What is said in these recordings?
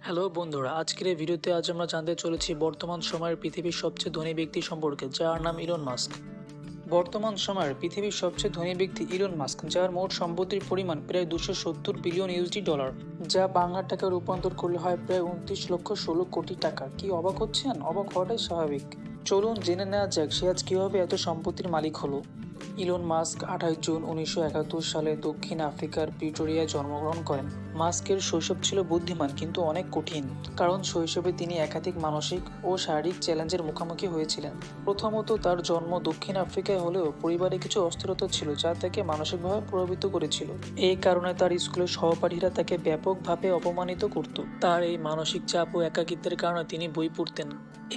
Hello বন্ধুরা, আজকের এই ভিডিওতে আজ আমরা জানতে চলেছি বর্তমান সময়ের পৃথিবীর সবচেয়ে ধনী ব্যক্তি সম্পর্কে, যার নাম ইলন মাস্ক। বর্তমান সময়ের পৃথিবীর সবচেয়ে ধনী ব্যক্তি ইলন মাস্ক, যার মোট সম্পত্তির পরিমাণ প্রায় 270 বিলিয়ন ইউএসডি ডলার, যা বাংলা টাকায় রূপান্তর করলে হয় প্রায় 29,16,00,00,000 টাকা। কি অবাক হচ্ছেন? অবাক হওয়াটাই স্বাভাবিক। চলুন জেনে নেওয়া যাক সে আজ কিভাবে এত সম্পত্তির মালিক হলো। ইলন মাস্ক 28 জুন 1971 সালে দক্ষিণ আফ্রিকার প্রিটোরিয়ায় জন্মগ্রহণ করেন। মাস্কের শৈশব ছিল বুদ্ধিমান কিন্তু অনেক কঠিন, কারণ শৈশবে তিনি একাধিক মানসিক ও শারীরিক চ্যালেঞ্জের মুখোমুখি হয়েছিলেন। প্রথমত, তার জন্ম দক্ষিণ আফ্রিকায় হলেও পরিবারে কিছু অস্থিরতা ছিল যা তাকে মানসিকভাবে প্রভাবিত করেছিল। এই কারণে তার স্কুলের সহপাঠীরা তাকে ব্যাপকভাবে অপমানিত করত। তার এই মানসিক চাপ ও একাকিত্বের কারণে তিনি বই পড়তেন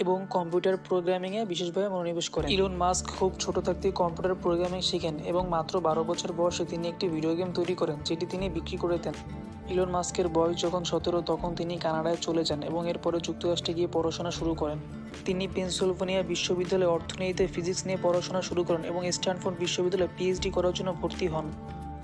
এবং কম্পিউটার প্রোগ্রামিংয়ে বিশেষভাবে মনোনিবেশ করেন। ইলন মাস্ক খুব ছোট থাকতেই কম্পিউটার প্রোগ্রামিং শিখেন এবং মাত্র 12 বছর বয়সে তিনি একটি ভিডিও গেম তৈরি করেন, যেটি তিনি বিক্রি করে দেন। ইলন মাস্কের বয়স যখন 17, তখন তিনি কানাডায় চলে যান এবং এরপরে যুক্তরাষ্ট্রে গিয়ে পড়াশোনা শুরু করেন। তিনি পেনসিলভানিয়া বিশ্ববিদ্যালয়ে অর্থনীতিতে ফিজিক্স নিয়ে পড়াশোনা শুরু করেন এবং স্ট্যানফোর্ড বিশ্ববিদ্যালয়ে পিএইচডি করার জন্য ভর্তি হন।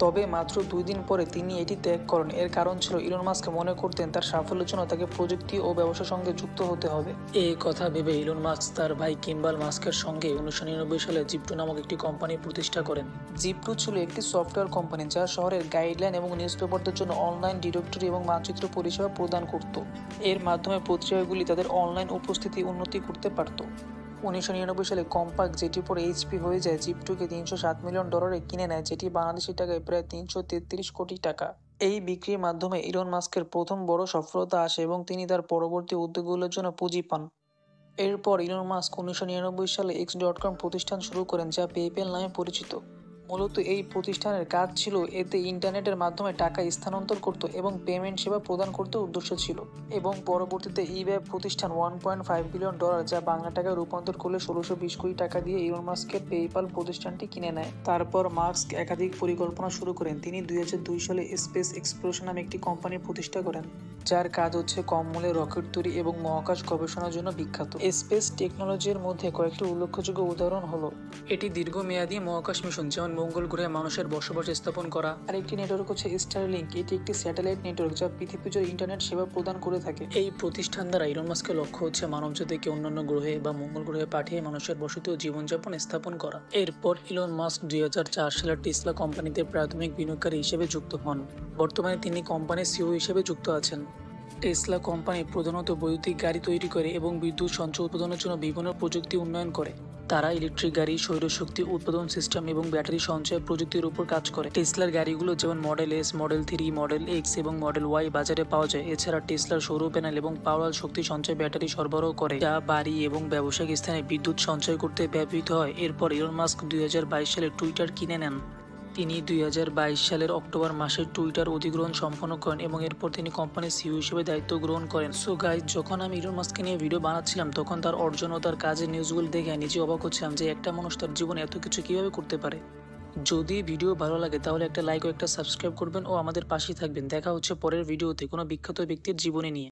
তবে মাত্র 2 দিন পরে তিনি এটি ত্যাগ করেন। এর কারণ ছিল ইলন মাস্ক মনে করতেন তার সাফল্যের জন্য তাকে প্রযুক্তি ও ব্যবসার সঙ্গে যুক্ত হতে হবে। এই কথা ভেবে ইলন মাস্ক তার ভাই কিম্বাল মাস্কের সঙ্গে 1999 সালে জিপটু নামক একটি কোম্পানি প্রতিষ্ঠা করেন। জিপটু ছিল একটি সফটওয়্যার কোম্পানি যা শহরের গাইডলাইন এবং নিউজপেপারদের জন্য অনলাইন ডিরেক্টরি এবং মানচিত্র পরিষেবা প্রদান করত। এর মাধ্যমে পত্রিকাগুলি তাদের অনলাইন উপস্থিতি উন্নতি করতে পারত। 1999 সালে কম্পাক, যেটি পরে এইচপি হয়ে যায়, জিপটুকে $307 মিলিয়ন কিনে নেয়, যেটি বাংলাদেশি টাকায় প্রায় 333 কোটি টাকা। এই বিক্রির মাধ্যমে ইলন মাস্কের প্রথম বড় সফলতা আসে এবং তিনি তার পরবর্তী উদ্যোগগুলোর জন্য পুঁজি পান। এরপর ইলন মাস্ক 1999 সালে X.com প্রতিষ্ঠান শুরু করেন, যা পেপ্যাল নামে পরিচিত। মূলত এই প্রতিষ্ঠানের কাজ ছিল এতে ইন্টারনেটের মাধ্যমে টাকা স্থানান্তর করত এবং পেমেন্ট সেবা প্রদান করতে উদ্দেশ্য ছিল। এবং পরবর্তীতে ইবে প্রতিষ্ঠান $1.5 বিলিয়ন, যা বাংলা টাকায় রূপান্তর করলে 1620 কোটি টাকা দিয়ে ইলন মাস্কের পেপ্যাল প্রতিষ্ঠানটি কিনে নেয়। তারপর মাস্ক একাধিক পরিকল্পনা শুরু করেন। তিনি 2002 সালে স্পেস এক্সপ্লোরেশন নামে একটি কোম্পানি প্রতিষ্ঠা করেন, যার কাজ হচ্ছে কম মূল্যে রকেট তৈরি এবং মহাকাশ গবেষণার জন্য বিখ্যাত। স্পেস টেকনোলজির মধ্যে কয়েকটি উল্লেখযোগ্য উদাহরণ হলো এটি দীর্ঘমেয়াদী মহাকাশ মিশন, যেমন মঙ্গল গ্রহে মানুষের বসবাস স্থাপন করা। আর একটি নেটওয়ার্ক হচ্ছে স্টারলিংক। এটি একটি স্যাটেলাইট নেটওয়ার্ক যা পৃথিবী জুড়ে ইন্টারনেট সেবা প্রদান করে থাকে। এই প্রতিষ্ঠান দ্বারা ইলন মাস্কের লক্ষ্য হচ্ছে মানবজাতিকে অন্যান্য গ্রহে বা মঙ্গল গ্রহে পাঠিয়ে মানুষের বসতি ও জীবনযাপন স্থাপন করা। এরপর ইলন মাস্ক 2004 সালে টেসলা কোম্পানিতে প্রাথমিক বিনিয়োগকারী হিসেবে যুক্ত হন। বর্তমানে তিনি কোম্পানির সিইও হিসেবে যুক্ত আছেন। টেসলা কোম্পানি প্রধানত বৈদ্যুতিক গাড়ি তৈরি করে এবং বিদ্যুৎ সঞ্চয় উৎপাদনের জন্য বিভিন্ন প্রযুক্তি উন্নয়ন করে। তারা ইলেকট্রিক গাড়ি, সৌরশক্তি উৎপাদন সিস্টেম এবং ব্যাটারি সঞ্চয় প্রযুক্তির উপর কাজ করে। টেসলার গাড়িগুলো যেমন model S, model 3, model x এবং মডেল ওয়াই বাজারে পাওয়া যায়। এছাড়া টেসলার সৌর প্যানেল এবং পাওয়ার শক্তি সঞ্চয় ব্যাটারি সরবরাহ করে, যা বাড়ি এবং ব্যবসায়িক স্থানে বিদ্যুৎ সঞ্চয় করতে ব্যবহৃত হয়। এরপর ইলন মাস্ক 2022 সালে টুইটার কিনে নেন। তিনি 2022 সালের অক্টোবর মাসে টুইটার অধিগ্রহণ সম্পন্ন করেন এবং এরপর তিনি কোম্পানির সিইও হিসেবে দায়িত্ব গ্রহণ করেন। সো গাইজ, যখন আমি ইলন মাস্ককে নিয়ে ভিডিও বানাচ্ছিলাম, তখন তার অর্জন ও তার কাজের নিউজগুলো দেখে নিজে অবাক হচ্ছিলাম যে একটা মানুষ তার জীবনে এত কিছু কিভাবে করতে পারে। যদি ভিডিও ভালো লাগে তাহলে একটা লাইক ও একটা সাবস্ক্রাইব করবেন ও আমাদের পাশেই থাকবেন। দেখা হচ্ছে পরের ভিডিওতে কোনো বিখ্যাত ব্যক্তির জীবনী নিয়ে।